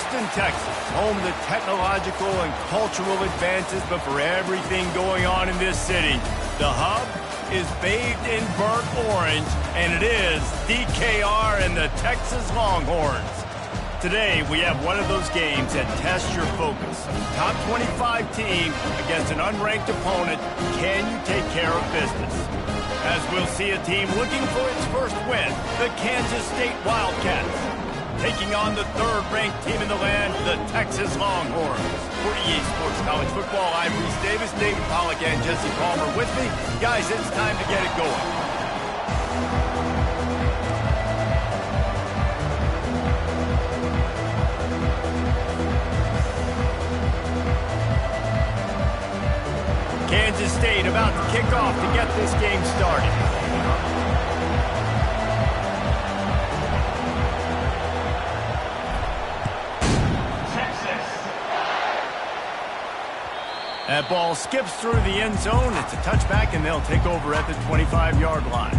Houston, Texas, home to technological and cultural advances, but for everything going on in this city, the hub is bathed in burnt orange, and it is DKR and the Texas Longhorns. Today, we have one of those games that tests your focus. Top 25 team against an unranked opponent. Can you take care of business? As we'll see a team looking for its first win, the Kansas State Wildcats, taking on the third-ranked team in the land, the Texas Longhorns. For EA Sports College Football, I'm Reese Davis, David Pollack, and Jesse Palmer with me. Guys, it's time to get it going. Kansas State about to kick off to get this game started. That ball skips through the end zone. It's a touchback, and they'll take over at the 25-yard line.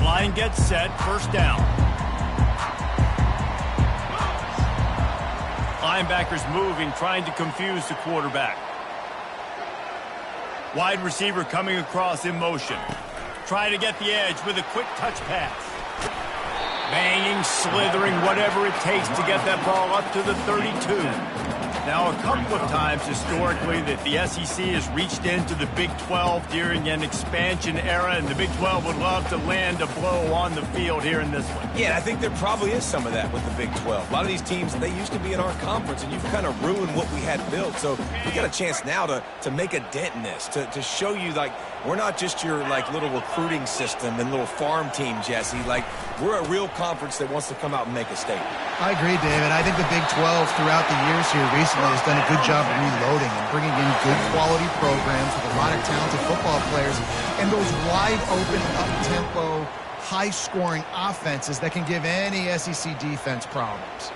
Line gets set, first down. Linebackers moving, trying to confuse the quarterback. Wide receiver coming across in motion. Trying to get the edge with a quick touch pass. Banging, slithering, whatever it takes to get that ball up to the 32. Now, a couple of times historically that the SEC has reached into the Big 12 during an expansion era, and the Big 12 would love to land a blow on the field here in this one. Yeah, I think there probably is some of that with the Big 12. A lot of these teams, they used to be in our conference, and you've kind of ruined what we had built. So we got a chance now to make a dent in this, to show you, like, we're not just your, like, little recruiting system and little farm team, Jesse. Like, we're a real conference that wants to come out and make a statement. I agree, David. I think the Big 12 throughout the years here recently has done a good job of reloading and bringing in good quality programs with a lot of talented football players and those wide open, up-tempo, high-scoring offenses that can give any SEC defense problems.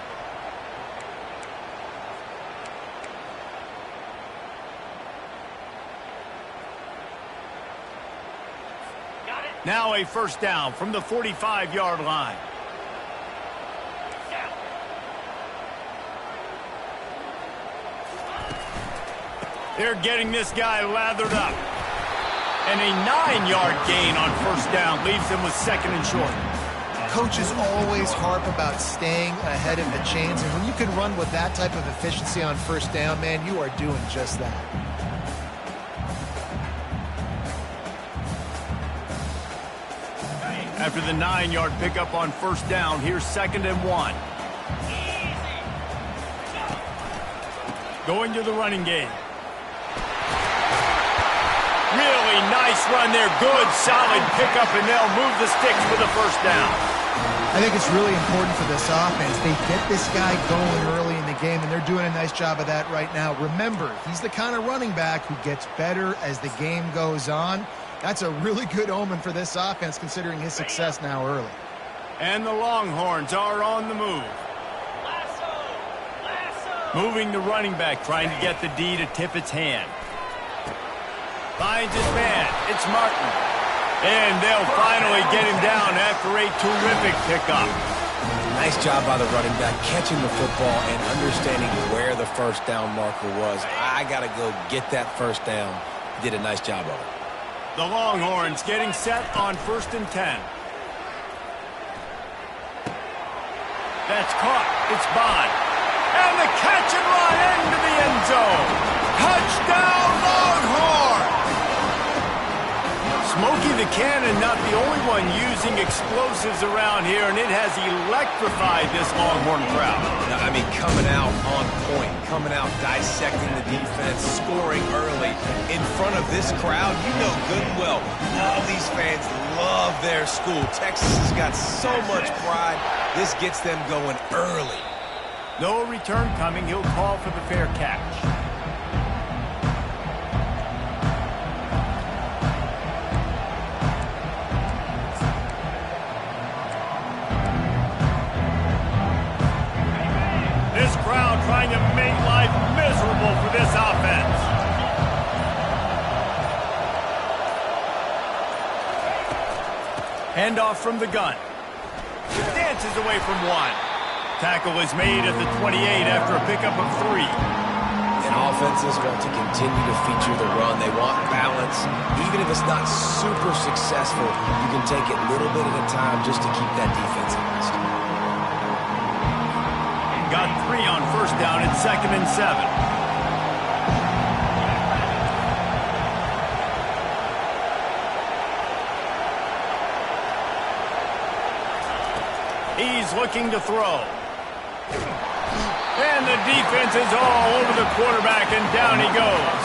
Now a first down from the 45-yard line. They're getting this guy lathered up. And a 9-yard gain on first down leaves them with second and short. Coaches always harp about staying ahead of the chains, and when you can run with that type of efficiency on first down, man, you are doing just that. After the 9-yard pickup on first down, here's second and 1. Going to the running game. Really nice run there. Good, solid pickup, and they'll move the sticks for the first down. I think it's really important for this offense. They get this guy going early in the game, and they're doing a nice job of that right now. Remember, he's the kind of running back who gets better as the game goes on. That's a really good omen for this offense, considering his success now early. And the Longhorns are on the move. Moving the running back, trying to get the D to tip its hand. Finds his man. It's Martin. And they'll finally get him down after a terrific pickup. Nice job by the running back, catching the football and understanding where the first down marker was. I got to go get that first down. He did a nice job of it. The Longhorns getting set on first and 10. That's caught. It's Bond. And the catch and run into the end zone. Touchdown, Longhorns! Smokey the Cannon not the only one using explosives around here, and it has electrified this Longhorn crowd. I mean, coming out on point, coming out dissecting the defense, scoring early in front of this crowd. You know good and well, all these fans love their school. Texas has got so much pride. This gets them going early. No return coming. He'll call for the fair catch. trying to make life miserable for this offense. Handoff from the gun. Dances away from one. Tackle is made at the 28 after a pickup of 3. And offenses want to continue to feature the run. They want balance. Even if it's not super successful, you can take it little bit at a time just to keep that defense honest. Got 3 on first down at 2nd and 7. He's looking to throw. And the defense is all over the quarterback, and down he goes.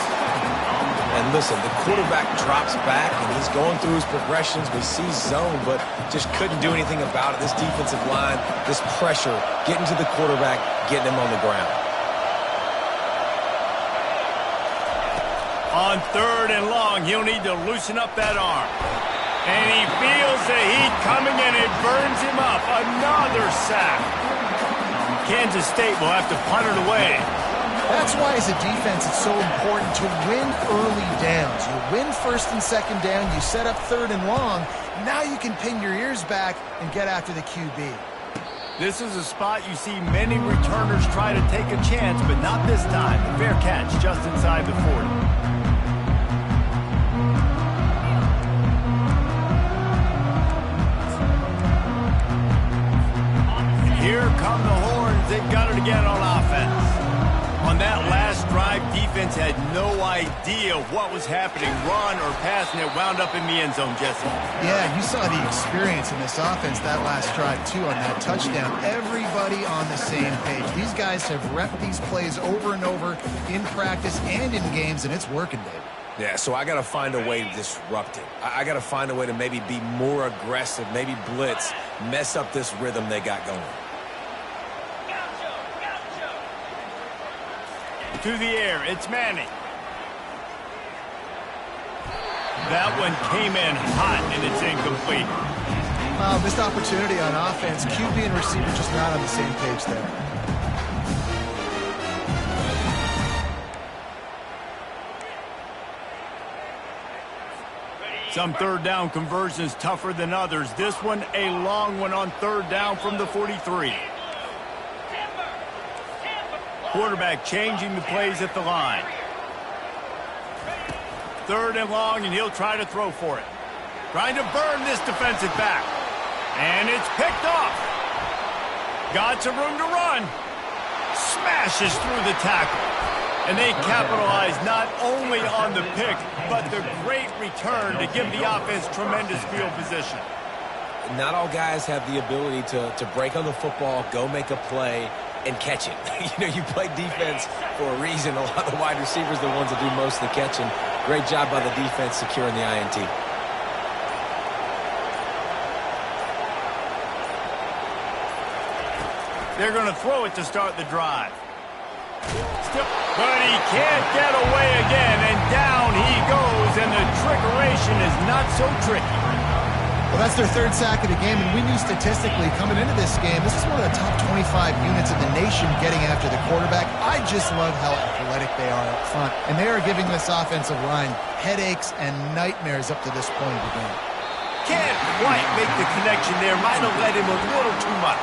And listen, the quarterback drops back, and he's going through his progressions. We see zone, but just couldn't do anything about it. This defensive line, this pressure, getting to the quarterback, getting him on the ground. On 3rd and long, he'll need to loosen up that arm. And he feels the heat coming, and it burns him up. Another sack. Kansas State will have to punt it away. That's why, as a defense, it's so important to win early downs. You win 1st and 2nd down, you set up 3rd and long. Now you can pin your ears back and get after the QB. This is a spot you see many returners try to take a chance, but not this time. The fair catch just inside the 40. Here come the horns. They've got it again on offense. On that last drive, defense had no idea what was happening. Run or pass, and it wound up in the end zone, Jesse. Yeah, you saw the experience in this offense that last drive, too, on that touchdown. Everybody on the same page. These guys have repped these plays over and over in practice and in games, and it's working, Dave. Yeah, so I got to find a way to disrupt it. I got to find a way to maybe be more aggressive, maybe blitz, mess up this rhythm they got going. To the air, it's Manning. That one came in hot, and it's incomplete. Missed opportunity on offense. QB and receiver just not on the same page there. Some 3rd down conversions tougher than others. This one, a long one on 3rd down from the 43. Quarterback changing the plays at the line. 3rd and long, and he'll try to throw for it. Trying to burn this defensive back. And it's picked off. Got some room to run. Smashes through the tackle. And they capitalize not only on the pick, but the great return to give the offense tremendous field position. Not all guys have the ability to break on the football, go make a play, and catch it. You play defense for a reason. A lot of the wide receivers are the ones that do most of the catching. Great job by the defense securing the INT. They're going to throw it to start the drive. But he can't get away again, and down he goes, and the trickeration is not so tricky. Well, that's their 3rd sack of the game, and we knew statistically coming into this game, this is one of the top 25 units in the nation getting after the quarterback. I just love how athletic they are up front, and they are giving this offensive line headaches and nightmares up to this point of the game. Can't quite make the connection there. Might have led him a little too much.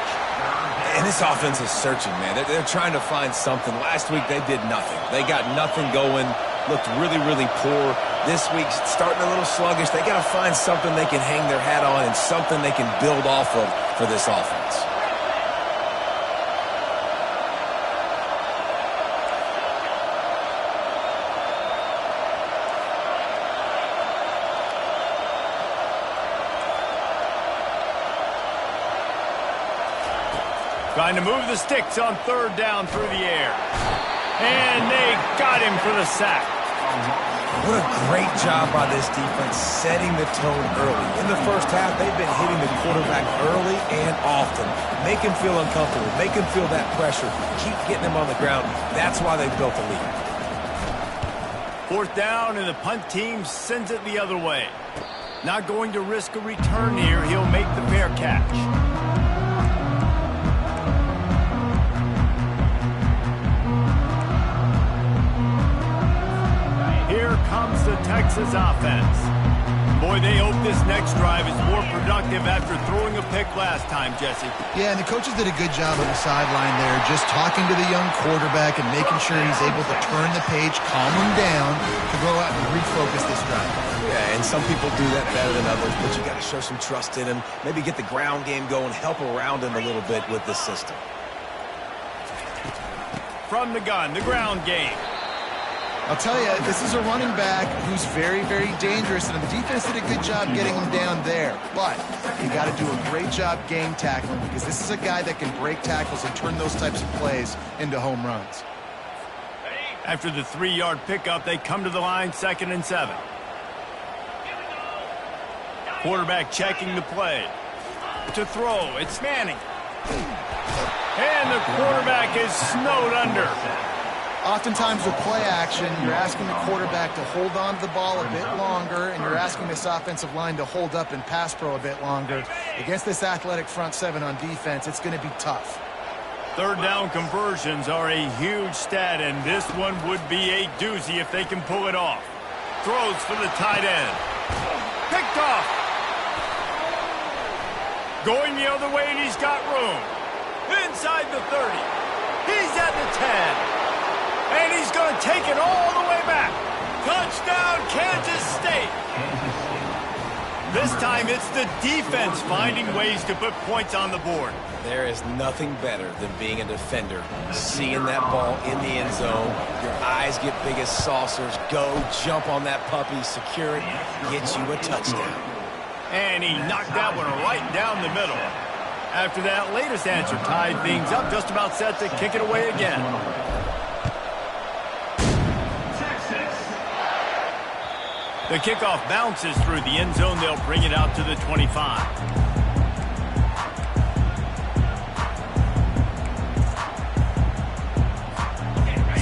And this offense is searching, man. They're trying to find something. Last week, they did nothing. They got nothing going, looked really, really poor. This week, starting a little sluggish. They got to find something they can hang their hat on and something they can build off of for this offense. Trying to move the sticks on 3rd down through the air. And they got him for the sack. What a great job by this defense setting the tone early. In the first half, they've been hitting the quarterback early and often. Make him feel uncomfortable. Make him feel that pressure. Keep getting him on the ground. That's why they've built a lead. 4th down, and the punt team sends it the other way. Not going to risk a return here. He'll make the fair catch. Texas offense. Boy, they hope this next drive is more productive after throwing a pick last time, Jesse. Yeah, and the coaches did a good job on the sideline there, just talking to the young quarterback and making sure he's able to turn the page, calm him down, to go out and refocus this drive. Yeah, and some people do that better than others, but you got to show some trust in him, maybe get the ground game going, help around him a little bit with this system. From the gun, the ground game. I'll tell you, this is a running back who's very, very dangerous, and the defense did a good job getting him down there. But you got to do a great job game tackling, because this is a guy that can break tackles and turn those types of plays into home runs. After the 3-yard pickup, they come to the line, 2nd and 7. Quarterback checking the play. To throw, it's Manning. And the quarterback is snowed under. Oftentimes with play action, you're asking the quarterback to hold on to the ball a bit longer, and you're asking this offensive line to hold up and pass pro a bit longer. Against this athletic front seven on defense, it's going to be tough. 3rd down conversions are a huge stat, and this one would be a doozy if they can pull it off. Throws for the tight end. Picked off. Going the other way, and he's got room. Inside the 30. He's at the 10. And he's going to take it all the way back. Touchdown, Kansas State. This time it's the defense finding ways to put points on the board. There is nothing better than being a defender, seeing that ball in the end zone. Your eyes get big as saucers. Go, jump on that puppy, secure it, get you a touchdown. And he knocked that one right down the middle. After that latest answer tied things up, just about set to kick it away again. The kickoff bounces through the end zone. They'll bring it out to the 25.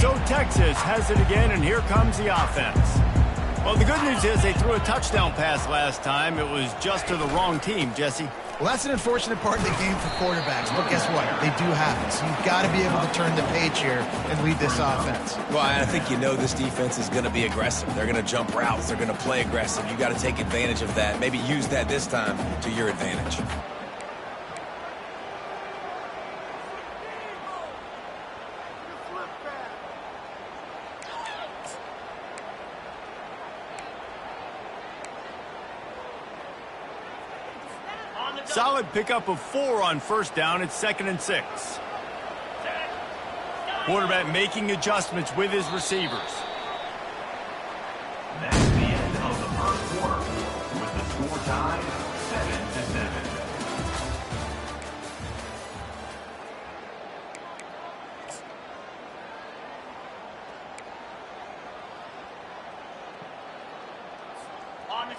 So Texas has it again, and here comes the offense. Well, the good news is they threw a touchdown pass last time. It was just to the wrong team, Jesse. Well, that's an unfortunate part of the game for quarterbacks, but guess what? They do have it, so you've got to be able to turn the page here and lead this offense. Well, I think you know this defense is going to be aggressive. They're going to jump routes. They're going to play aggressive. You got to take advantage of that. Maybe use that this time to your advantage. Solid pickup of 4 on 1st down. It's 2nd and 6. Quarterback making adjustments with his receivers. That's the end of the 1st quarter with the score tied 7-7.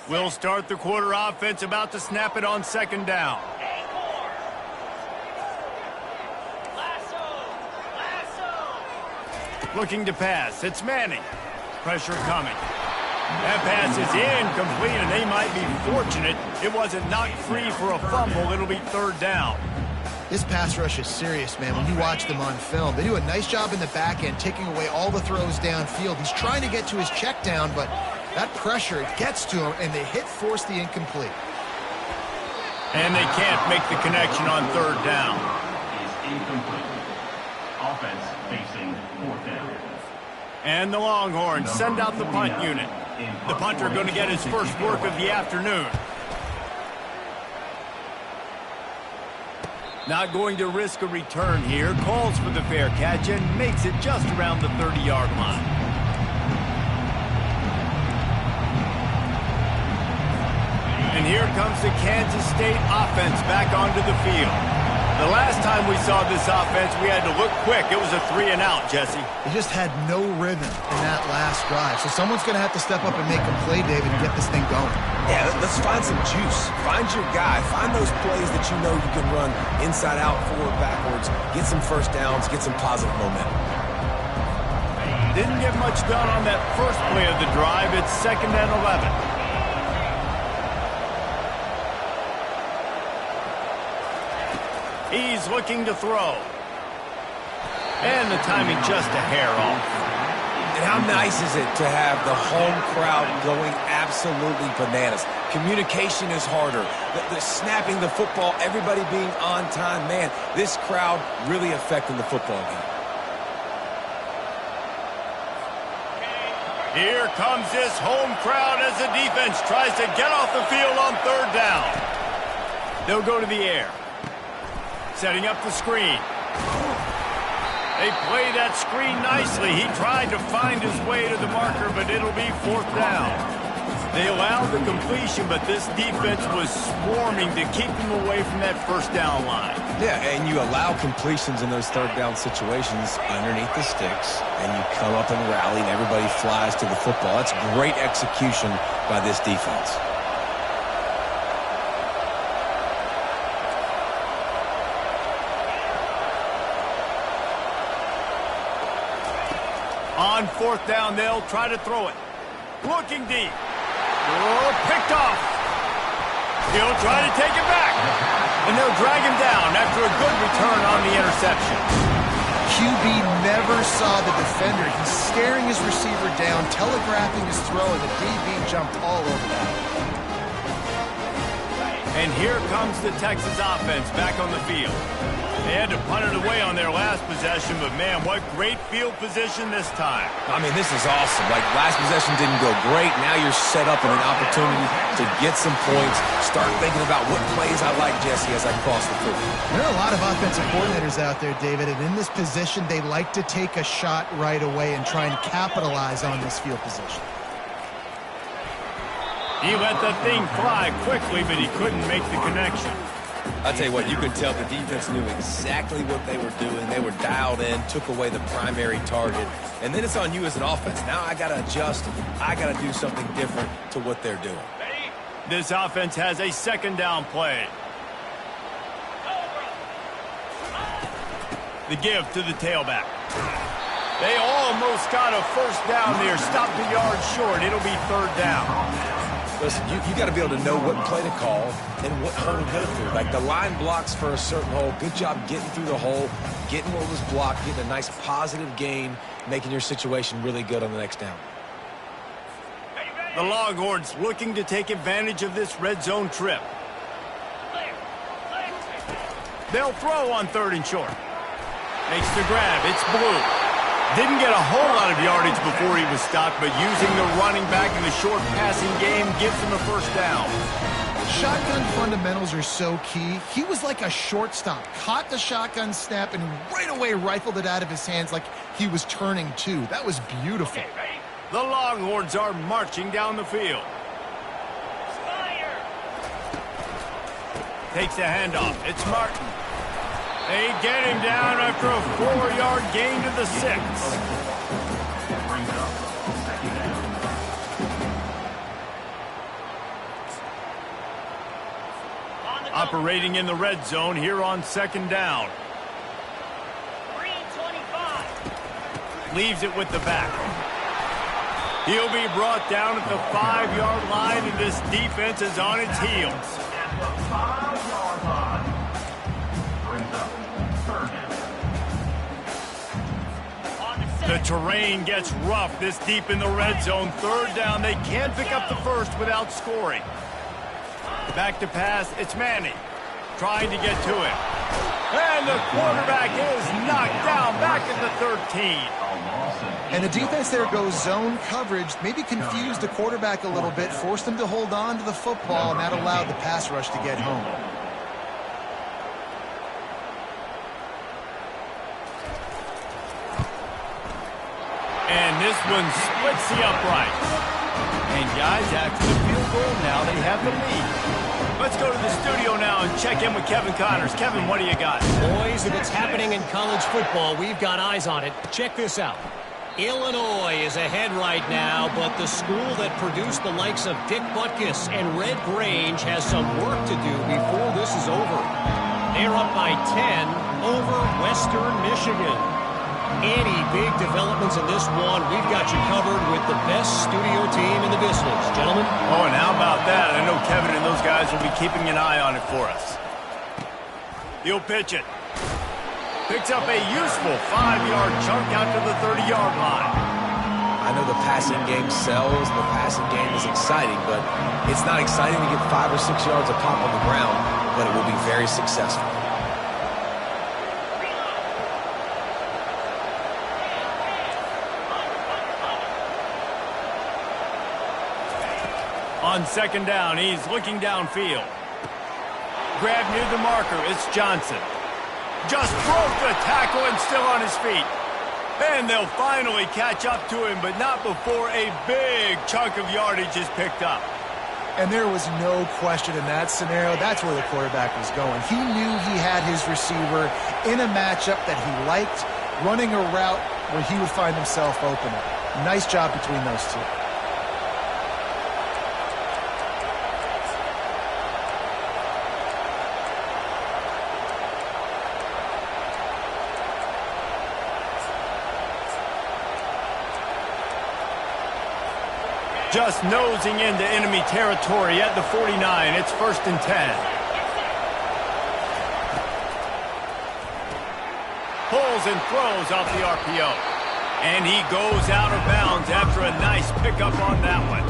We'll start the quarter offense, about to snap it on 2nd down. Looking to pass. It's Manning. Pressure coming. That pass is incomplete, and they might be fortunate it wasn't knocked free for a fumble. It'll be 3rd down. This pass rush is serious, man. When you watch them on film, they do a nice job in the back end, taking away all the throws downfield. He's trying to get to his check down, but that pressure gets to him, and they force the incomplete. And they can't make the connection on 3rd down. Is incomplete. Offense facing 4th down. And the Longhorns send out the punt unit. The punter going to get his first work of the afternoon. Not going to risk a return here. Calls for the fair catch and makes it just around the 30-yard line. And here comes the Kansas State offense back onto the field. The last time we saw this offense, we had to look quick. It was a 3-and-out, Jesse. They just had no rhythm in that last drive. So someone's going to have to step up and make a play, David, and get this thing going. Yeah, let's find some juice. Find your guy. Find those plays that you know you can run inside out, forward, backwards. Get some 1st downs. Get some positive momentum. Didn't get much done on that first play of the drive. It's 2nd and 11. He's looking to throw. And the timing just a hair off. And how nice is it to have the home crowd going absolutely bananas? Communication is harder. The snapping the football, everybody being on time. Man, this crowd really affecting the football game. Here comes this home crowd as the defense tries to get off the field on third down. They'll go to the air. Setting up the screen. They play that screen nicely. He tried to find his way to the marker, but it'll be fourth down. They allowed the completion, but this defense was swarming to keep them away from that first down line. Yeah, and you allow completions in those third down situations underneath the sticks, and you come up and rally, and everybody flies to the football. That's great execution by this defense. On fourth down, they'll try to throw it. Looking deep. Oh, picked off. He'll try to take it back. And they'll drag him down after a good return on the interception. QB never saw the defender. He's staring his receiver down, telegraphing his throw, and the DB jumped all over that. And here comes the Texas offense back on the field. They had to punt it away on their last possession, but man, what great field position this time. I mean, this is awesome. Like, last possession didn't go great. Now you're set up in an opportunity to get some points. Start thinking about what plays I like, Jesse, as I cross the field. There are a lot of offensive coordinators out there, David, and in this position, they like to take a shot right away and try and capitalize on this field position. He let the thing fly quickly, but he couldn't make the connection. I'll tell you what, you can tell the defense knew exactly what they were doing. They were dialed in, took away the primary target, and then it's on you as an offense. Now I got to adjust. I got to do something different to what they're doing. This offense has a second down play. The give to the tailback. They almost got a first down there, stopped a yard short. It'll be third down. Listen, you got to be able to know what play to call and what hole to go through. Like, the line blocks for a certain hole. Good job getting through the hole, getting what was blocked, getting a nice positive gain, making your situation really good on the next down. The Longhorns looking to take advantage of this red zone trip. They'll throw on third and short. Makes the grab. It's Blue. Didn't get a whole lot of yardage before he was stopped, but using the running back in the short passing game gives him a first down. Shotgun fundamentals are so key. He was like a shortstop. Caught the shotgun snap and right away rifled it out of his hands like he was turning two. That was beautiful. The Longhorns are marching down the field. Takes the handoff. It's Martin. They get him down after a 4-yard gain to the 6. Operating in the red zone here on second down. Leaves it with the back. He'll be brought down at the 5-yard line, and this defense is on its heels. The terrain gets rough this deep in the red zone. Third down, they can't pick up the first without scoring. Back to pass, it's Manning. Trying to get to him. And the quarterback is knocked down back at the 13. And the defense there goes zone coverage, maybe confused the quarterback a little bit, forced him to hold on to the football, and that allowed the pass rush to get home. And this one splits the upright. And guys, after the field goal, now they have the lead. Let's go to the studio now and check in with Kevin Connors. Kevin, what do you got? Boys, if it's happening in college football, we've got eyes on it. Check this out. Illinois is ahead right now, but the school that produced the likes of Dick Butkus and Red Grange has some work to do before this is over. They're up by 10 over Western Michigan. Any big developments in this one, we've got you covered with the best studio team in the business. Gentlemen? Oh, and how about that? I know Kevin and those guys will be keeping an eye on it for us. He'll pitch it. Picks up a useful 5-yard chunk out to the 30-yard line. I know the passing game sells, and the passing game is exciting, but it's not exciting to get 5 or 6 yards a pop on the ground, but it will be very successful. On second down, he's looking downfield. Grab near the marker, it's Johnson. Just broke the tackle and still on his feet. And they'll finally catch up to him, but not before a big chunk of yardage is picked up. And there was no question in that scenario. That's where the quarterback was going. He knew he had his receiver in a matchup that he liked, running a route where he would find himself open. Nice job between those two. Just nosing into enemy territory at the 49. It's 1st and 10. Pulls and throws off the RPO. And he goes out of bounds after a nice pickup on that one.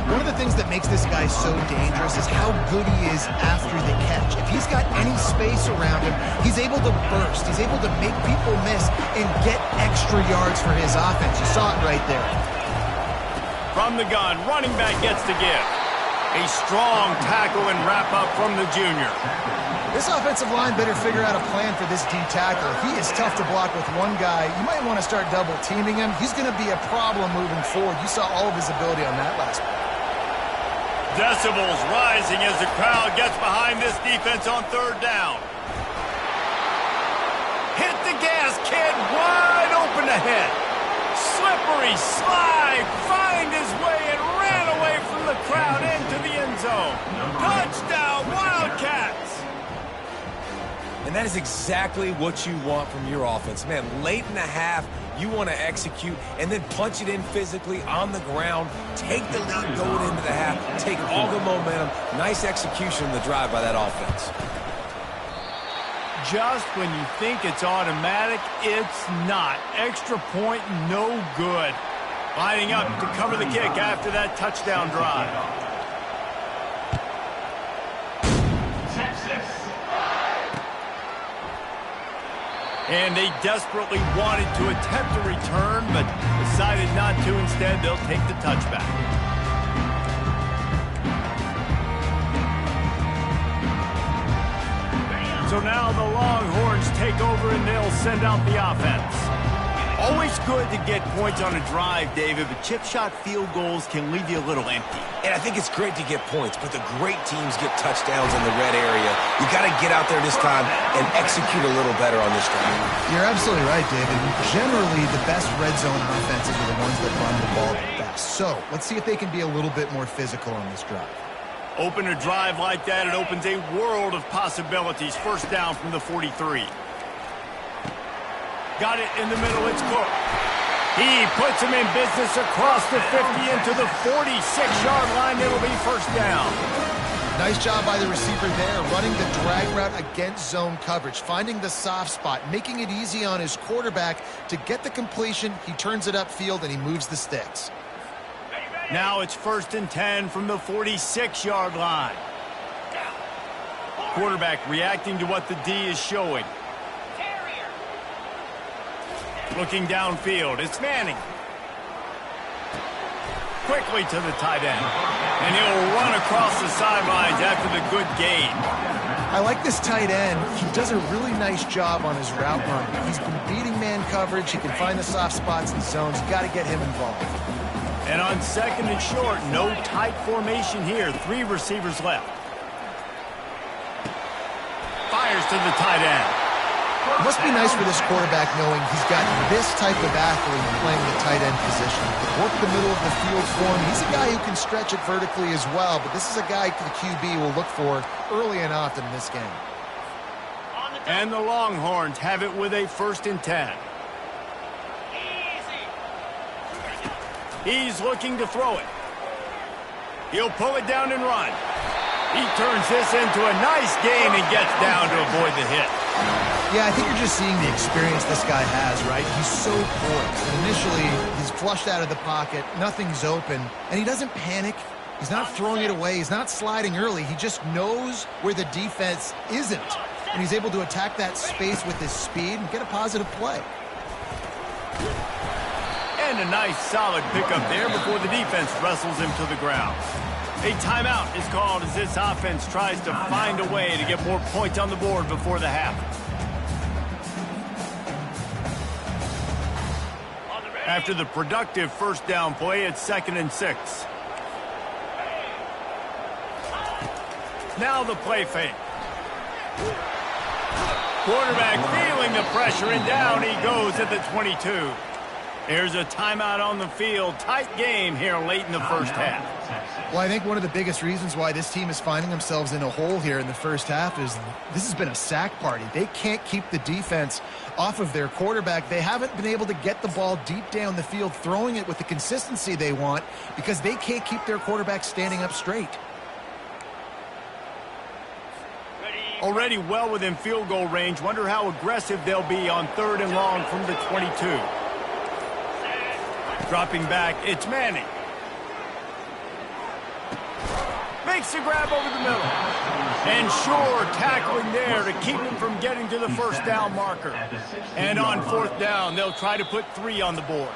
One of the things that makes this guy so dangerous is how good he is after the catch. If he's got any space around him, he's able to burst. He's able to make people miss and get extra yards for his offense. You saw it right there. From the gun, running back gets to give. A strong tackle and wrap-up from the junior. This offensive line better figure out a plan for this D tackle. He is tough to block with one guy. You might want to start double-teaming him. He's going to be a problem moving forward. You saw all of his ability on that last one. Decibels rising as the crowd gets behind this defense on 3rd down. Hit the gas, kid, wide open ahead. Slippery slide, find his way and ran away from the crowd into the end zone. Touchdown, Wildcats! And that is exactly what you want from your offense. Man, late in the half, you want to execute and then punch it in physically on the ground, take the lead going into the half, take all the momentum. Nice execution of the drive by that offense. Just when you think it's automatic, it's not. Extra point, no good. Lining up to cover the kick after that touchdown drive. Texas. And they desperately wanted to attempt a return, but decided not to. Instead, they'll take the touchback. So now the Longhorns take over and they'll send out the offense. Always good to get points on a drive, David, but chip shot field goals can leave you a little empty. And I think it's great to get points, but the great teams get touchdowns in the red area. You got to get out there this time and execute a little better on this drive. You're absolutely right, David. Generally, the best red zone offenses are the ones that run the ball the best. So let's see if they can be a little bit more physical on this drive. Open a drive like that, it opens a world of possibilities. 1st down from the 43. Got it in the middle, it's Cook. He puts him in business across the 50 into the 46-yard line. It'll be 1st down. Nice job by the receiver there, running the drag route against zone coverage, finding the soft spot, making it easy on his quarterback to get the completion. He turns it upfield and he moves the sticks. Now it's 1st and 10 from the 46-yard line. Quarterback reacting to what the D is showing. Looking downfield, it's Manning. Quickly to the tight end. And he'll run across the sidelines after the good gain. I like this tight end. He does a really nice job on his route running. He's been beating man coverage. He can find the soft spots and zones. You got to get him involved. And on 2nd and short, no tight formation here. 3 receivers left. Fires to the tight end. It must be nice for this quarterback knowing he's got this type of athlete playing the tight end position. He can work the middle of the field for him. He's a guy who can stretch it vertically as well, but this is a guy the QB will look for early and often in this game. And the Longhorns have it with a 1st and 10. He's looking to throw it. He'll pull it down and run. He turns this into a nice gain and gets down to avoid the hit. Yeah, I think you're just seeing the experience this guy has, right? He's so poised. Initially, he's flushed out of the pocket, nothing's open, and he doesn't panic. He's not throwing it away. He's not sliding early. He just knows where the defense isn't, and he's able to attack that space with his speed and get a positive play. And a nice solid pickup there before the defense wrestles him to the ground. A timeout is called as this offense tries to find a way to get more points on the board before the half. After the productive first down play, it's 2nd and 6. Now the play fake. Quarterback feeling the pressure, and down he goes at the 22. There's a timeout on the field. Tight game here late in the first half. Well, I think one of the biggest reasons why this team is finding themselves in a hole here in the first half is this has been a sack party. They can't keep the defense off of their quarterback. They haven't been able to get the ball deep down the field, throwing it with the consistency they want because they can't keep their quarterback standing up straight. Already well within field goal range. Wonder how aggressive they'll be on 3rd and long from the 22. Dropping back, it's Manning. Makes the grab over the middle. And sure, tackling there to keep him from getting to the first down marker. And on 4th down, they'll try to put 3 on the board.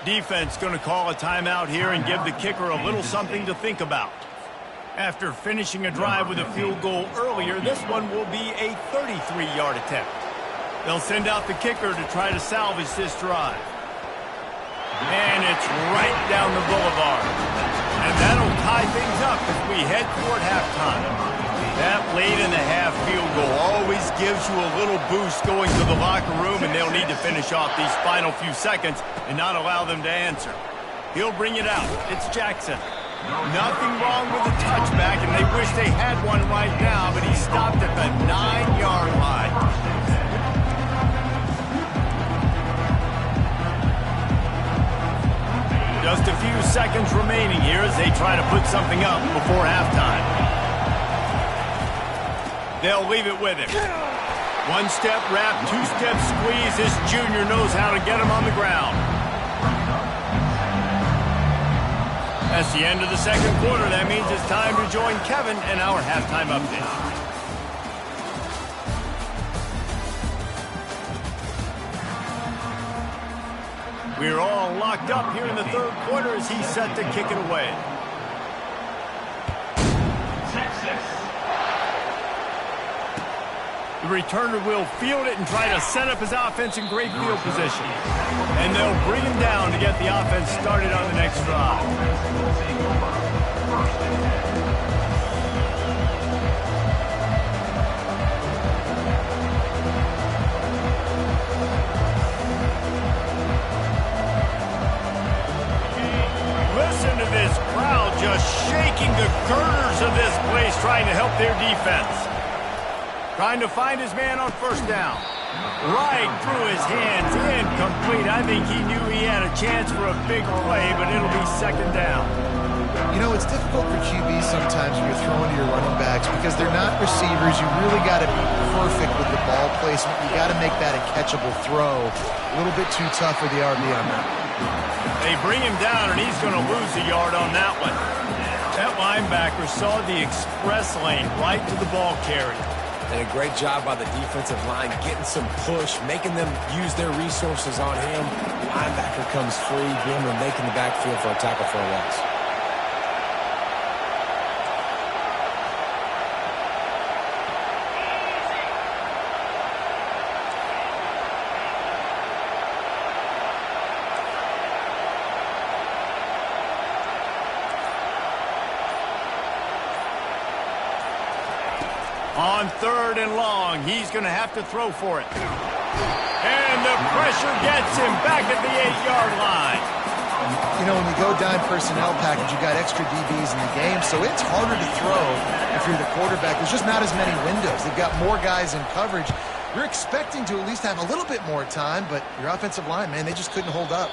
Defense going to call a timeout here and give the kicker a little something to think about. After finishing a drive with a field goal earlier, this one will be a 33-yard attempt. They'll send out the kicker to try to salvage this drive. And it's right down the boulevard. And that'll tie things up as we head toward halftime. That late in the half field goal always gives you a little boost going to the locker room, and they'll need to finish off these final few seconds and not allow them to answer. He'll bring it out. It's Jackson. Nothing wrong with the touchback, and they wish they had one right now, but he stopped at the 9-yard line. Just a few seconds remaining here as they try to put something up before halftime. They'll leave it with him. 1-step wrap, 2-step squeeze. This junior knows how to get him on the ground. That's the end of the second quarter. That means it's time to join Kevin and our halftime update. We're all locked up here in the third quarter as he's set to kick it away. The returner will field it and try to set up his offense in great field position. And they'll bring him down to get the offense started on the next drive. Listen to this crowd just shaking the girders of this place trying to help their defense. Trying to find his man on first down. Right through his hands, incomplete. I think he knew he had a chance for a big play, but it'll be second down. You know, it's difficult for QBs sometimes when you're throwing to your running backs because they're not receivers. You really got to be perfect with the ball placement. You got to make that a catchable throw. A little bit too tough for the RB on that. They bring him down, and he's going to lose a yard on that one. That linebacker saw the express lane right to the ball carrier. And a great job by the defensive line, getting some push, making them use their resources on him. Linebacker comes free, him and making the backfield for a tackle for a loss. On 3rd and long, he's going to have to throw for it. And the pressure gets him back at the 8-yard line. You know, when we go dime personnel package, you got extra DBs in the game, so it's harder to throw if you're the quarterback. There's just not as many windows. They've got more guys in coverage. You're expecting to at least have a little bit more time, but your offensive line, man, they just couldn't hold up.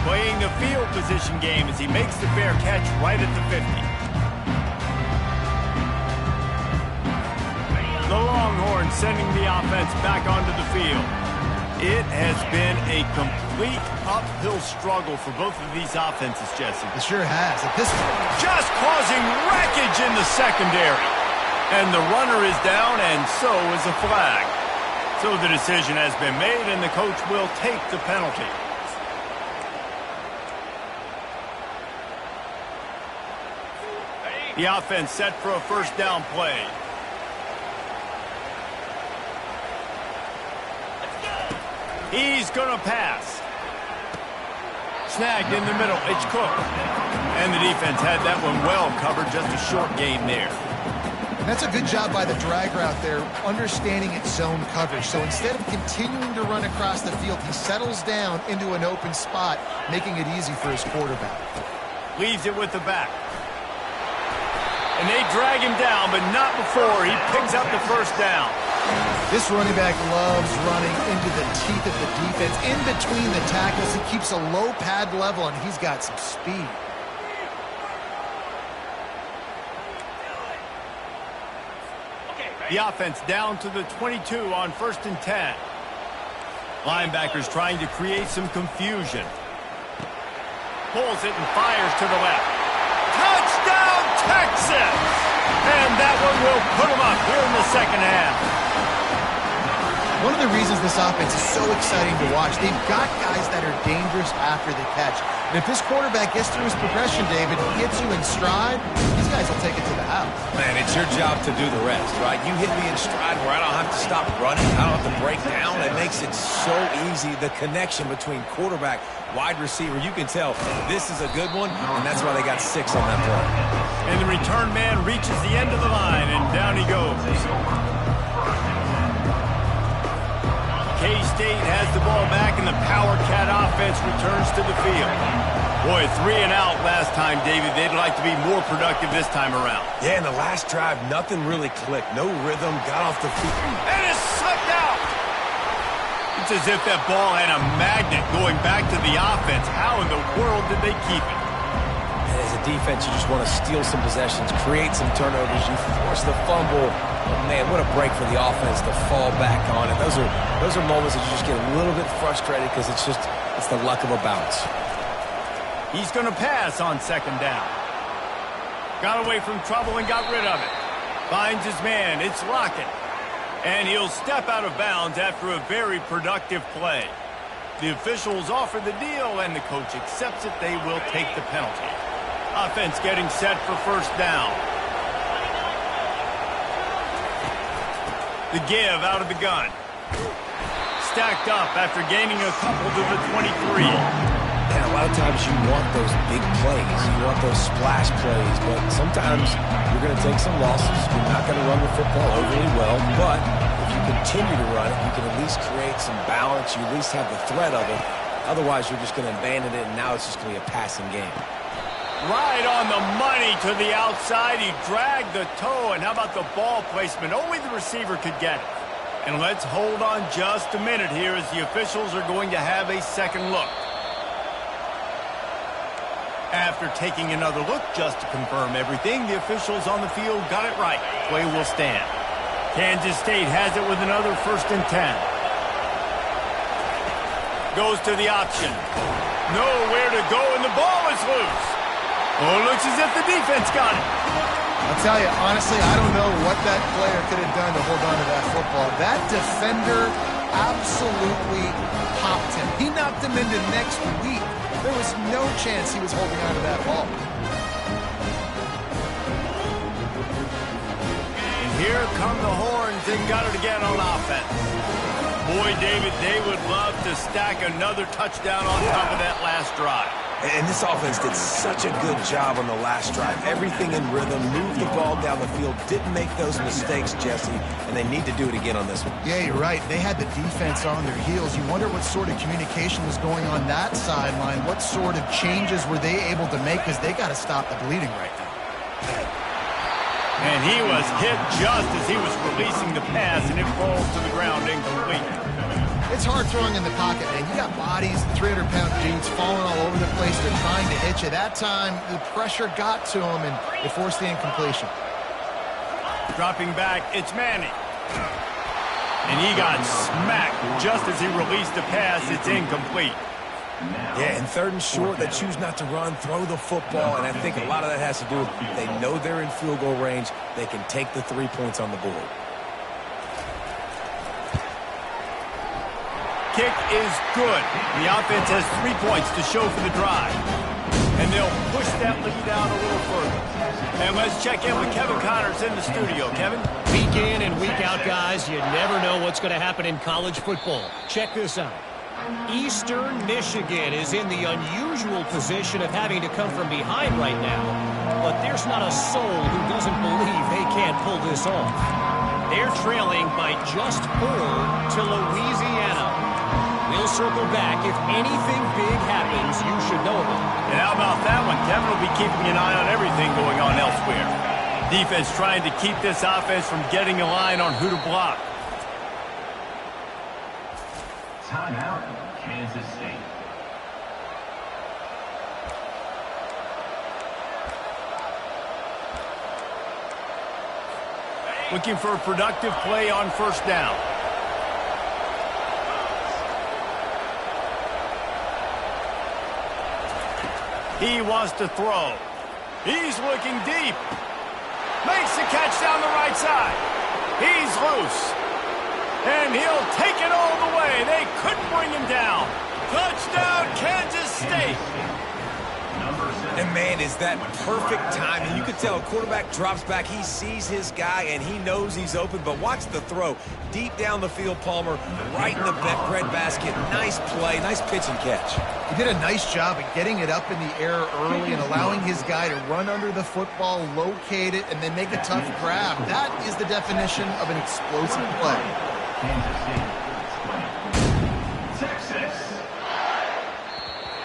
Playing the field position game as he makes the fair catch right at the 50. The Longhorns sending the offense back onto the field. It has been a complete uphill struggle for both of these offenses, Jesse. It sure has. At this point, just causing wreckage in the secondary. And the runner is down, and so is a flag. So the decision has been made, and the coach will take the penalty. The offense set for a first down play. He's going to pass. Snagged in the middle. It's Cook. And the defense had that one well covered. Just a short gain there. and that's a good job by the drag route there, understanding its zone coverage. So instead of continuing to run across the field, he settles down into an open spot, making it easy for his quarterback. Leaves it with the back. And they drag him down, but not before he picks up the first down. This running back loves running into the teeth of the defense, in between the tackles. He keeps a low pad level, and he's got some speed. The offense down to the 22 on 1st and 10. Linebackers trying to create some confusion. Pulls it and fires to the left. Touchdown, Texas! And that one will put them up here in the second half. One of the reasons this offense is so exciting to watch, they've got guys that are dangerous after the catch. And if this quarterback gets through his progression, David, gets you in stride, these guys will take it to the house. Man, it's your job to do the rest, right? You hit me in stride where I don't have to stop running. I don't have to break down. It makes it so easy, the connection between quarterback, wide receiver. You can tell this is a good one, and that's why they got 6 on that play. And the return man reaches the end of the line, and down he goes. K-State has the ball back, and the Power Cat offense returns to the field. Boy, 3 and out last time, David. They'd like to be more productive this time around. Yeah, in the last drive, nothing really clicked. No rhythm, got off the feet. And it's slipped out! It's as if that ball had a magnet going back to the offense. How in the world did they keep it? As a defense, you just want to steal some possessions, create some turnovers. You force the fumble. Oh, man, what a break for the offense to fall back on it. Those are moments that you just get a little bit frustrated because it's the luck of a bounce. He's going to pass on 2nd down. Got away from trouble and got rid of it. Finds his man. It's Lockett. And he'll step out of bounds after a very productive play. The officials offer the deal, and the coach accepts it. They will take the penalty. Offense getting set for 1st down. The give out of the gun. Stacked up after gaining a couple to the 23. And a lot of times you want those big plays. You want those splash plays, but sometimes you're going to take some losses. You're not going to run the football overly well, but if you continue to run it, you can at least create some balance. You at least have the threat of it. Otherwise, you're just going to abandon it, and now it's just going to be a passing game. Right on the money to the outside. He dragged the toe, and how about the ball placement? Only the receiver could get it. And let's hold on just a minute here as the officials are going to have a second look. After taking another look just to confirm everything, the officials on the field got it right. Play will stand. Kansas State has it with another 1st and 10. Goes to the option. Nowhere to go, and the ball is loose. Oh, it looks as if the defense got it. I'll tell you, honestly, I don't know what that player could have done to hold on to that football. That defender absolutely popped him. He knocked him into next week. There was no chance he was holding on to that ball. And here come the horns. They got it again on offense. Boy, David, they would love to stack another touchdown on top of that last drive. And this offense did such a good job on the last drive. Everything in rhythm, moved the ball down the field, didn't make those mistakes, Jesse, and they need to do it again on this one. Yeah, you're right. They had the defense on their heels. You wonder what sort of communication was going on that sideline. What sort of changes were they able to make, because they got to stop the bleeding right now. And he was hit just as he was releasing the pass, and it falls to the ground incomplete. It's hard throwing in the pocket, man. You got bodies, 300-pound dudes falling all over the place. They're trying to hit you. That time, the pressure got to him, and it forced the incompletion. Dropping back, it's Manning. And he got smacked just as he released the pass. It's incomplete. Yeah, and third and short, they choose not to run, throw the football, and I think a lot of that has to do with they know they're in field goal range. They can take the 3 points on the board. Kick is good. The offense has 3 points to show for the drive. And they'll push that lead out a little further. And let's check in with Kevin Connors in the studio. Kevin? Week in and week out, guys, you never know what's going to happen in college football. Check this out. Eastern Michigan is in the unusual position of having to come from behind right now. But there's not a soul who doesn't believe they can't pull this off. They're trailing by just 4 to Louisiana. We'll circle back. If anything big happens, you should know about it. And how about that one? Kevin will be keeping an eye on everything going on elsewhere. Defense trying to keep this offense from getting a line on who to block. Timeout, Kansas State. Looking for a productive play on first down. He wants to throw. He's looking deep. Makes the catch down the right side. He's loose. And he'll take it all the way. They couldn't bring him down. Touchdown, Kansas State. And, man, is that perfect timing. You could tell a quarterback drops back. He sees his guy, and he knows he's open. But watch the throw. Deep down the field, Palmer, right in the bread basket. Nice play, nice pitch and catch. He did a nice job at getting it up in the air early and allowing his guy to run under the football, locate it, and then make a tough grab. That is the definition of an explosive play. Kansas State, Texas.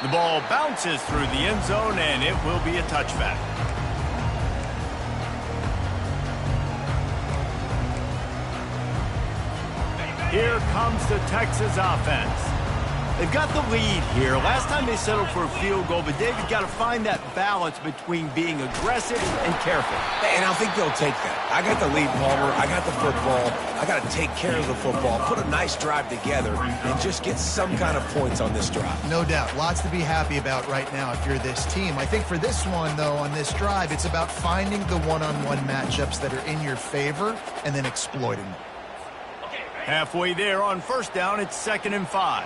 The ball bounces through the end zone, and it will be a touchback. Here comes the Texas offense. They've got the lead here. Last time they settled for a field goal, but David's got to find that balance between being aggressive and careful. And I think they'll take that. I got the lead, Palmer. I got the football. I got to take care of the football, put a nice drive together, and just get some kind of points on this drive. No doubt. Lots to be happy about right now if you're this team. I think for this one, though, on this drive, it's about finding the one-on-one matchups that are in your favor and then exploiting them. Halfway there on first down, it's 2nd and 5.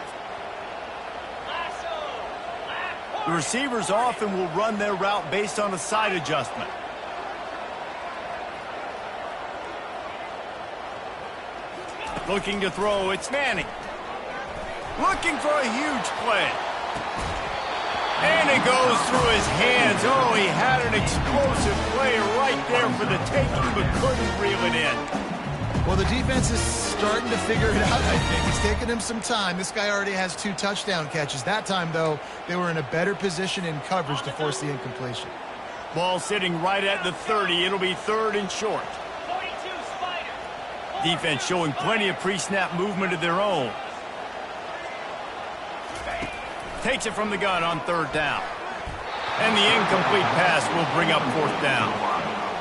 The receivers often will run their route based on a side adjustment. Looking to throw, it's Manning. Looking for a huge play. And it goes through his hands. Oh, he had an explosive play right there for the taking, but couldn't reel it in. Well, the defense is starting to figure it out, I think. It's taking him some time. This guy already has 2 touchdown catches. That time, though, they were in a better position in coverage to force the incompletion. Ball sitting right at the 30. It'll be 3rd and short. Defense showing plenty of pre-snap movement of their own. Takes it from the gun on 3rd down. And the incomplete pass will bring up 4th down.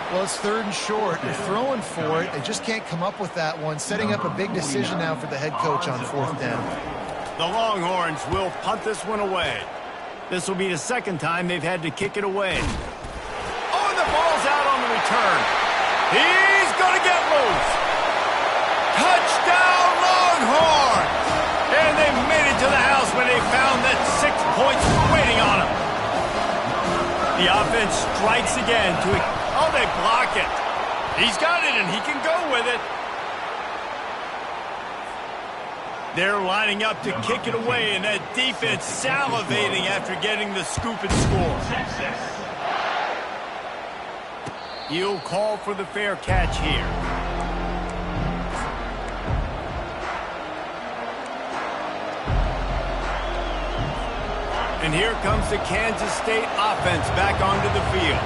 Well, it's 3rd and short. They're throwing for it. They just can't come up with that one. Setting up a big decision now for the head coach on 4th down. The Longhorns will punt this one away. This will be the 2nd time they've had to kick it away. Oh, and the ball's out on the return. He's going to get loose. Touchdown, Longhorns! And they made it to the house when they found that 6 points were waiting on them. The offense strikes again to... Oh, they block it. He's got it, and he can go with it. They're lining up to kick it away, and that defense salivating after getting the scoop and score. He'll call for the fair catch here. And here comes the Kansas State offense back onto the field.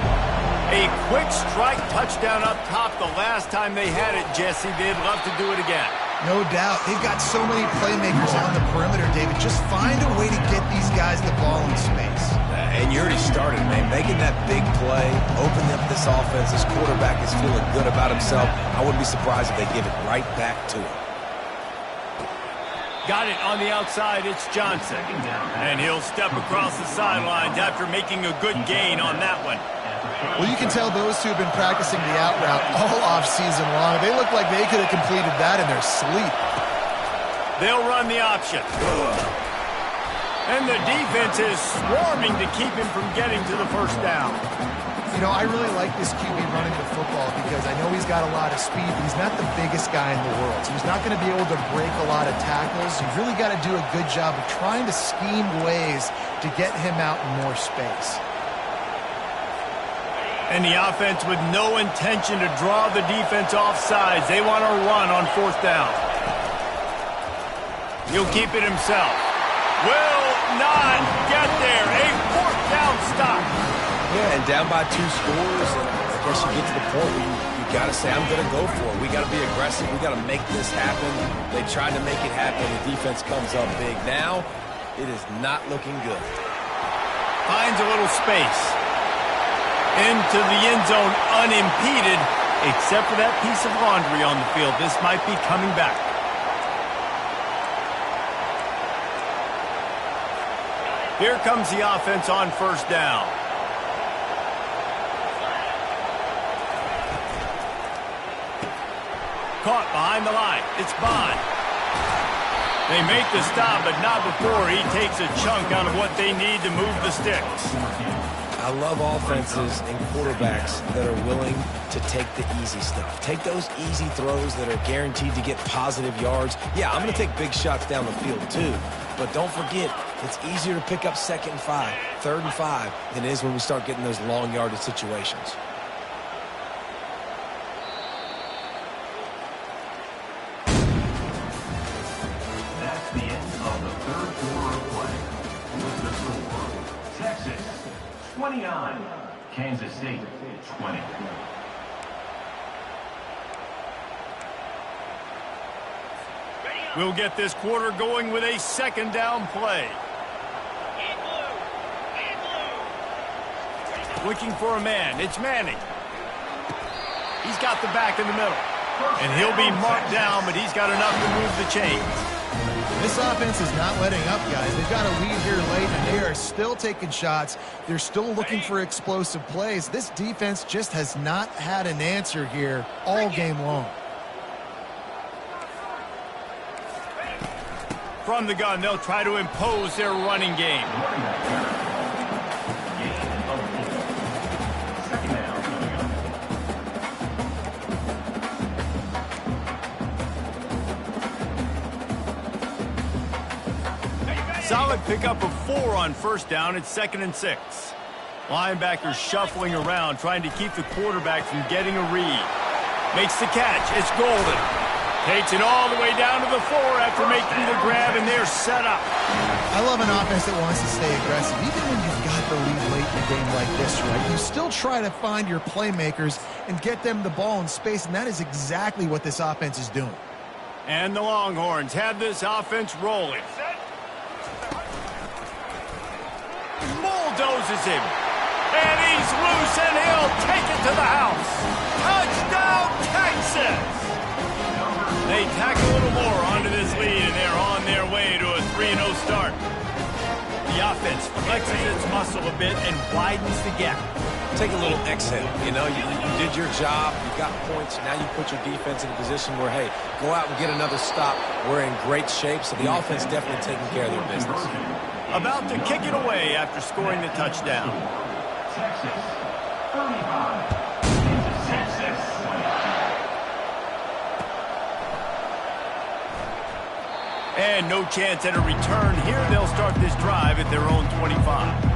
A quick strike touchdown up top the last time they had it, Jesse. They'd love to do it again. No doubt. They've got so many playmakers on the perimeter, David. Just find a way to get these guys the ball in space. And you already started, man. Making that big play, opening up this offense. This quarterback is feeling good about himself. I wouldn't be surprised if they give it right back to him. Got it on the outside. It's Johnson. And he'll step across the sidelines after making a good gain on that one. Well, you can tell those two have been practicing the out route all off-season long. They look like they could have completed that in their sleep. They'll run the option. And the defense is swarming to keep him from getting to the first down. You know, I really like this QB running the football because I know he's got a lot of speed, but he's not the biggest guy in the world. So he's not going to be able to break a lot of tackles. You've really got to do a good job of trying to scheme ways to get him out in more space. And the offense with no intention to draw the defense off sides. They want to run on fourth down. He'll keep it himself. Will not get there. A fourth down stop. Yeah, and down by 2 scores, and I guess you get to the point where you got to say, I'm going to go for it. We got to be aggressive. We got to make this happen. They tried to make it happen. The defense comes up big. Now, it is not looking good. Finds a little space. Into the end zone unimpeded, except for that piece of laundry on the field. This might be coming back. Here comes the offense on first down. Caught behind the line. It's Bond. They make the stop, but not before he takes a chunk out of what they need to move the sticks. I love offenses and quarterbacks that are willing to take the easy stuff. Take those easy throws that are guaranteed to get positive yards. Yeah, I'm going to take big shots down the field too. But don't forget, it's easier to pick up 2nd and 5, 3rd and 5 than it is when we start getting those long yardage situations. That's the end of the 3rd quarter of play. With the score, Texas 29, Kansas State 20. We'll get this quarter going with a 2nd down play. Looking for a man. It's Manning. He's got the back in the middle. And he'll be marked down, but he's got enough to move the chains. This offense is not letting up, guys. They've got a lead here late, and they are still taking shots. They're still looking for explosive plays. This defense just has not had an answer here all game long. From the gun, they'll try to impose their running game. Solid pickup of 4 on first down. It's 2nd and 6. Linebackers shuffling around, trying to keep the quarterback from getting a read. Makes the catch. It's Golden. Takes it all the way down to the 4 after making the grab, and they're set up. I love an offense that wants to stay aggressive. Even when you've got the lead late in a game like this, right, you still try to find your playmakers and get them the ball in space, and that is exactly what this offense is doing. And the Longhorns have this offense rolling. Bulldozes him. And he's loose, and he'll take it to the house. Touchdown, Texas! They tack a little more onto this lead, and they're on their way to a 3-0 start. The offense flexes its muscle a bit and widens the gap. Take a little exhale. You know, you did your job. You got points. Now you put your defense in a position where, hey, go out and get another stop. We're in great shape, so the offense definitely taking care of their business. About to kick it away after scoring the touchdown. Texas 35, Kansas State 20. And no chance at a return here. They'll start this drive at their own 25.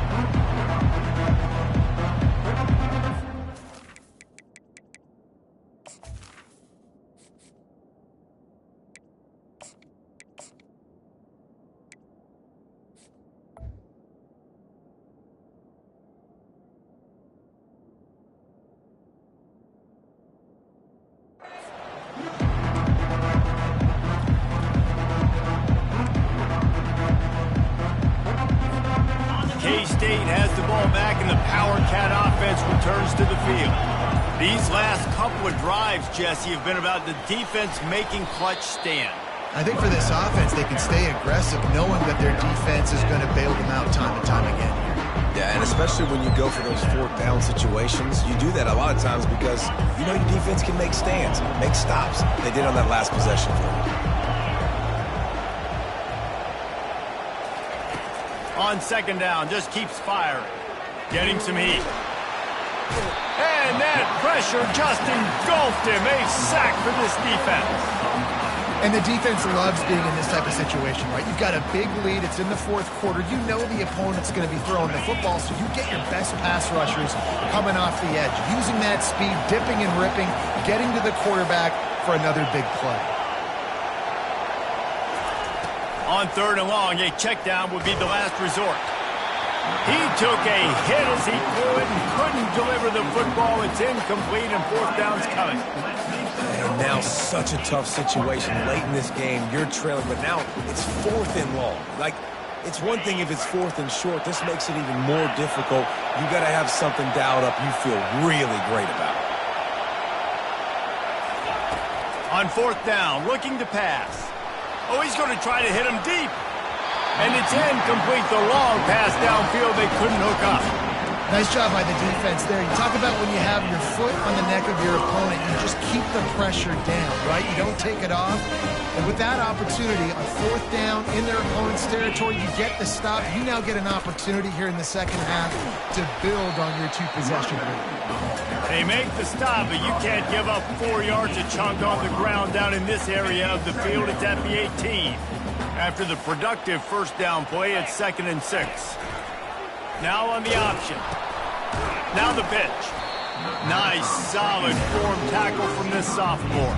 and the Power Cat offense returns to the field. These last couple of drives, Jesse, have been about the defense making clutch stand. I think for this offense, they can stay aggressive knowing that their defense is going to bail them out time and time again here. Yeah, and especially when you go for those fourth down situations, you do that a lot of times because you know your defense can make stands, make stops. They did on that last possession for you. On second down, just keeps firing. Getting some heat. And that pressure just engulfed him. A sack for this defense. And the defense loves being in this type of situation, right? You've got a big lead. It's in the fourth quarter. You know the opponent's going to be throwing the football, so you get your best pass rushers coming off the edge, using that speed, dipping and ripping, getting to the quarterback for another big play. On third and long, a check down would be the last resort. He took a hit as he threw it and couldn't deliver the football. It's incomplete and fourth down's coming. And now such a tough situation late in this game. You're trailing, but now it's fourth and long. Like, it's one thing if it's fourth and short. This makes it even more difficult. You got to have something dialed up you feel really great about. On fourth down, looking to pass. Oh, he's going to try to hit him deep. And it's incomplete. The long pass downfield they couldn't hook up. Nice job by the defense there. You talk about when you have your foot on the neck of your opponent, you just keep the pressure down, right? You don't take it off. And with that opportunity on fourth down in their opponent's territory, you get the stop. You now get an opportunity here in the second half to build on your two-possession lead. They make the stop, but you can't give up 4 yards a chunk on the ground down in this area of the field. It's at the 18. After the productive first down play, it's 2nd and 6. Now on the option. Now the pitch. Nice, solid form tackle from this sophomore.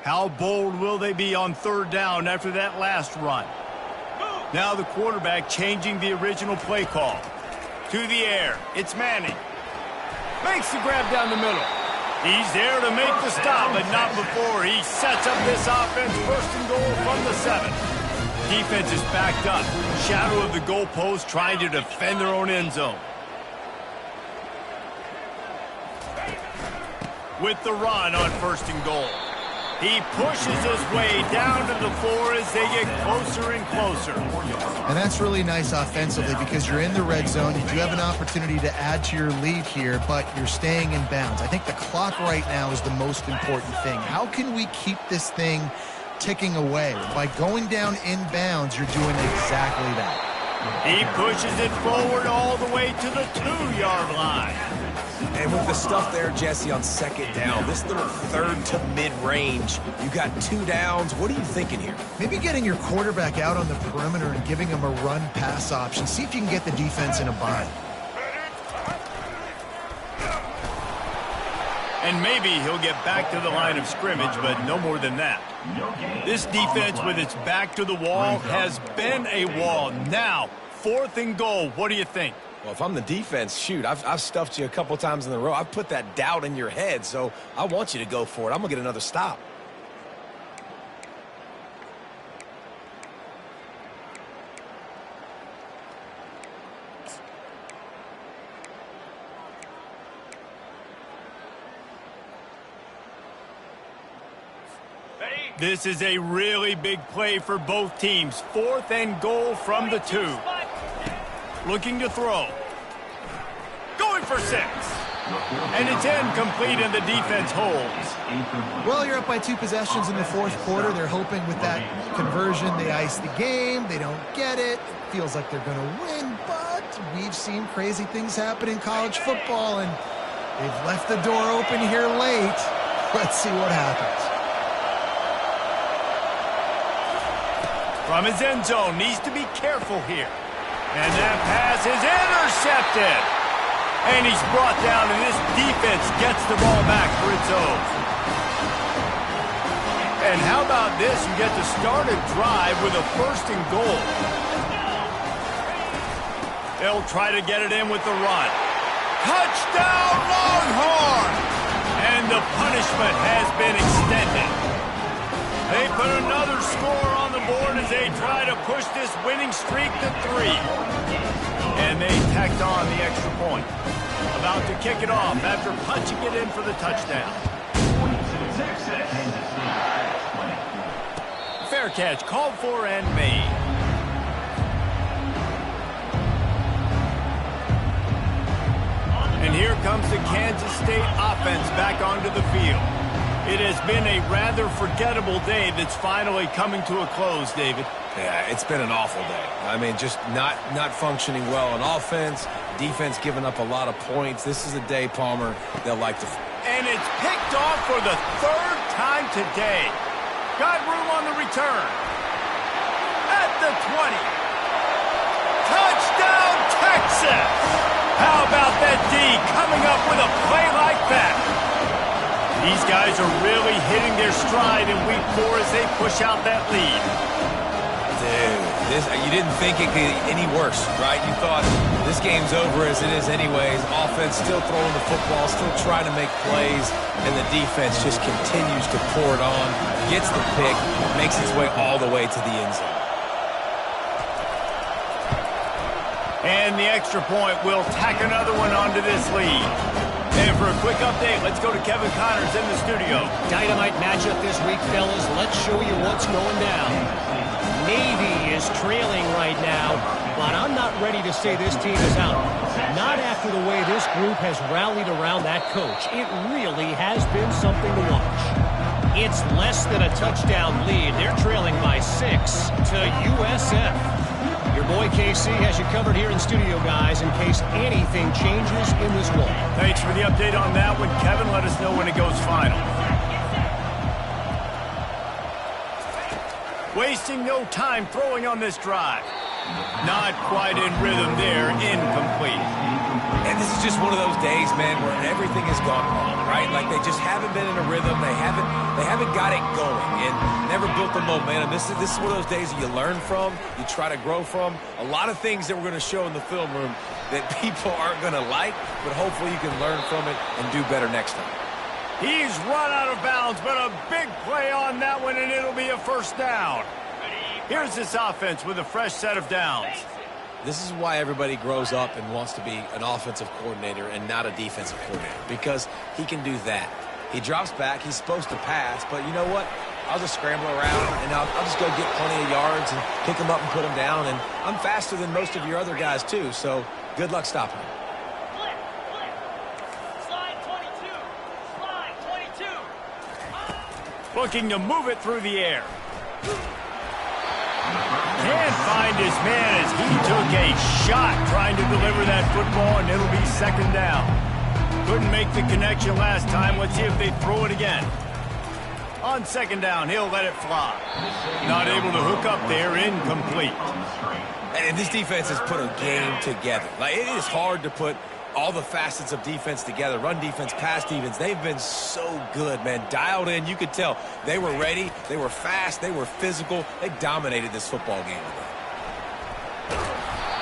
How bold will they be on third down after that last run? Now the quarterback changing the original play call. To the air. It's Manning. Makes the grab down the middle. He's there to make the stop, but not before. He sets up this offense first and goal from the 7. Defense is backed up. Shadow of the goalpost trying to defend their own end zone. With the run on first and goal. He pushes his way down to the floor as they get closer and closer. And that's really nice offensively because you're in the red zone. You do have an opportunity to add to your lead here, but you're staying in bounds. I think the clock right now is the most important thing. How can we keep this thing ticking away? By going down in bounds, you're doing exactly that. He pushes it forward all the way to the 2-yard line. And with the stuff there, Jesse, on second down, this little third to mid-range, you got 2 downs. What are you thinking here? Maybe getting your quarterback out on the perimeter and giving him a run-pass option. See if you can get the defense in a bind. And maybe he'll get back to the line of scrimmage, but no more than that. This defense with its back to the wall has been a wall. Now, 4th and goal. What do you think? Well, if I'm the defense, shoot, I've stuffed you a couple times in a row. I've put that doubt in your head, so I want you to go for it. I'm going to get another stop. This is a really big play for both teams. 4th and goal from the 2. Looking to throw. Going for 6. And it's incomplete and the defense holds. Well, you're up by 2 possessions in the fourth quarter. They're hoping with that conversion they ice the game. They don't get it. It feels like they're going to win, but we've seen crazy things happen in college football, and they've left the door open here late. Let's see what happens. From his end zone, needs to be careful here. And that pass is intercepted. And he's brought down, and this defense gets the ball back for its own. And how about this? You get to start a drive with a 1st and goal. They'll try to get it in with the run. Touchdown, Longhorn! And the punishment has been extended. They put another score on the board as they try to push this winning streak to 3. And they tacked on the extra point. About to kick it off after punching it in for the touchdown. Fair catch called for and made. And here comes the Kansas State offense back onto the field. It has been a rather forgettable day that's finally coming to a close, David. Yeah, it's been an awful day. I mean, just not functioning well on offense, defense giving up a lot of points. This is a day, Palmer, they'll like to... And it's picked off for the 3rd time today. Got room on the return. At the 20. Touchdown, Texas! How about that D coming up with a play like that? These guys are really hitting their stride in week 4 as they push out that lead. Dude, you didn't think it could get any worse, right? You thought this game's over as it is anyways. Offense still throwing the football, still trying to make plays, and the defense just continues to pour it on, gets the pick, makes its way all the way to the end zone. And the extra point will tack another one onto this lead. And for a quick update, let's go to Kevin Connors in the studio. Dynamite matchup this week, fellas. Let's show you what's going down. Navy is trailing right now, but I'm not ready to say this team is out. Not after the way this group has rallied around that coach. It really has been something to watch. It's less than a touchdown lead. They're trailing by 6 to USF. Your boy KC has you covered here in studio, guys, in case anything changes in this one. Thanks for the update on that one, Kevin. Let us know when it goes final. Wasting no time throwing on this drive. Not quite in rhythm there, incomplete. And this is just one of those days, man, where everything has gone wrong, right? Like they just haven't been in a rhythm. They haven't got it going and never built the momentum. This is one of those days that you learn from, you try to grow from. A lot of things that we're going to show in the film room that people aren't going to like, but hopefully you can learn from it and do better next time. He's run out of bounds, but a big play on that one, and it'll be a first down. Here's this offense with a fresh set of downs. This is why everybody grows up and wants to be an offensive coordinator and not a defensive coordinator, because he can do that. He drops back. He's supposed to pass, but you know what? I'll just scramble around, and I'll just go get plenty of yards and pick them up and put them down, and I'm faster than most of your other guys, too, so good luck stopping him. Looking to move it through the air. Can't find his man as he took a shot trying to deliver that football, and it'll be second down. Couldn't make the connection last time. Let's see if they throw it again. On second down, he'll let it fly. Not able to hook up there, incomplete. And this defense has put a game together. Like, it is hard to put all the facets of defense together. Run defense, pass defense. They've been so good, man. Dialed in. You could tell they were ready. They were fast. They were physical. They dominated this football game today.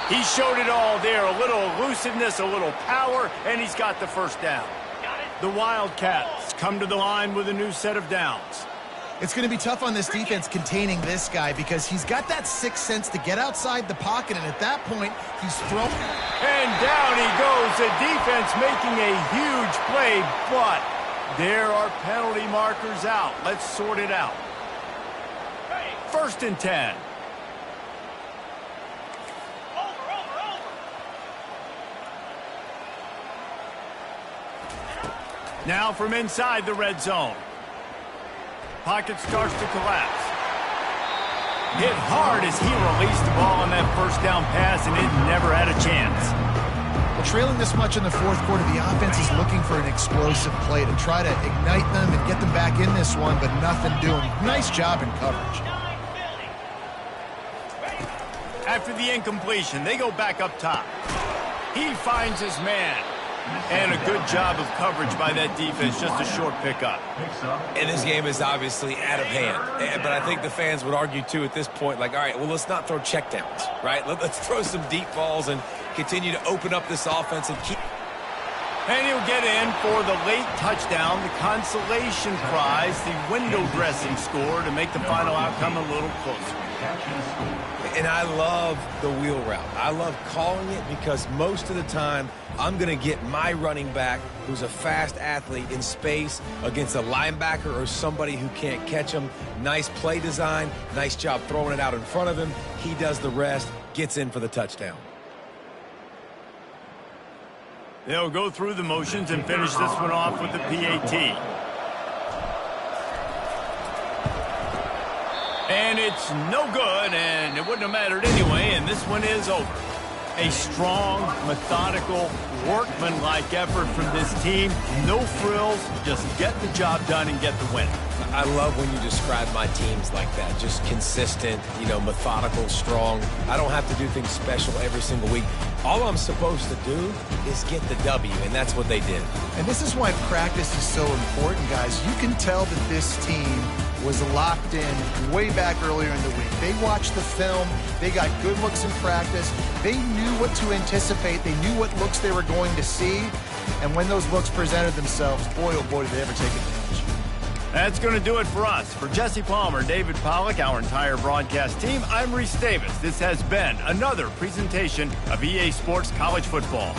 He showed it all there. A little elusiveness, a little power, and he's got the first down. The Wildcats come to the line with a new set of downs. It's going to be tough on this defense containing this guy because he's got that sixth sense to get outside the pocket, and at that point, he's thrown. And down he goes. The defense making a huge play, but there are penalty markers out. Let's sort it out. 1st and 10. Now from inside the red zone. Pocket starts to collapse. Hit hard as he released the ball on that first down pass, and it never had a chance. Well, trailing this much in the fourth quarter, the offense is looking for an explosive play to try to ignite them and get them back in this one, but nothing doing. Nice job in coverage. After the incompletion, they go back up top. He finds his man. And a good job of coverage by that defense, just a short pickup. And this game is obviously out of hand. But I think the fans would argue, too, at this point, like, all right, well, let's not throw checkdowns, right? Let's throw some deep balls and continue to open up this offense and keep. And he'll get in for the late touchdown, the consolation prize, the window dressing score to make the final outcome a little closer. And I love the wheel route. I love calling it because most of the time I'm going to get my running back, who's a fast athlete, in space against a linebacker or somebody who can't catch him. Nice play design, nice job throwing it out in front of him. He does the rest, gets in for the touchdown. They'll go through the motions and finish this one off with the PAT. And it's no good, and it wouldn't have mattered anyway, and this one is over. A strong, methodical, workmanlike effort from this team. No frills, just get the job done and get the win. I love when you describe my teams like that. Just consistent, methodical, strong. I don't have to do things special every single week. All I'm supposed to do is get the W, and that's what they did. And this is why practice is so important, guys. You can tell that this team was locked in way back earlier in the week. They watched the film. They got good looks in practice. They knew what to anticipate. They knew what looks they were going to see. And when those looks presented themselves, boy, oh boy, did they ever take advantage. That's going to do it for us. For Jesse Palmer, David Pollack, our entire broadcast team, I'm Reese Davis. This has been another presentation of EA Sports College Football.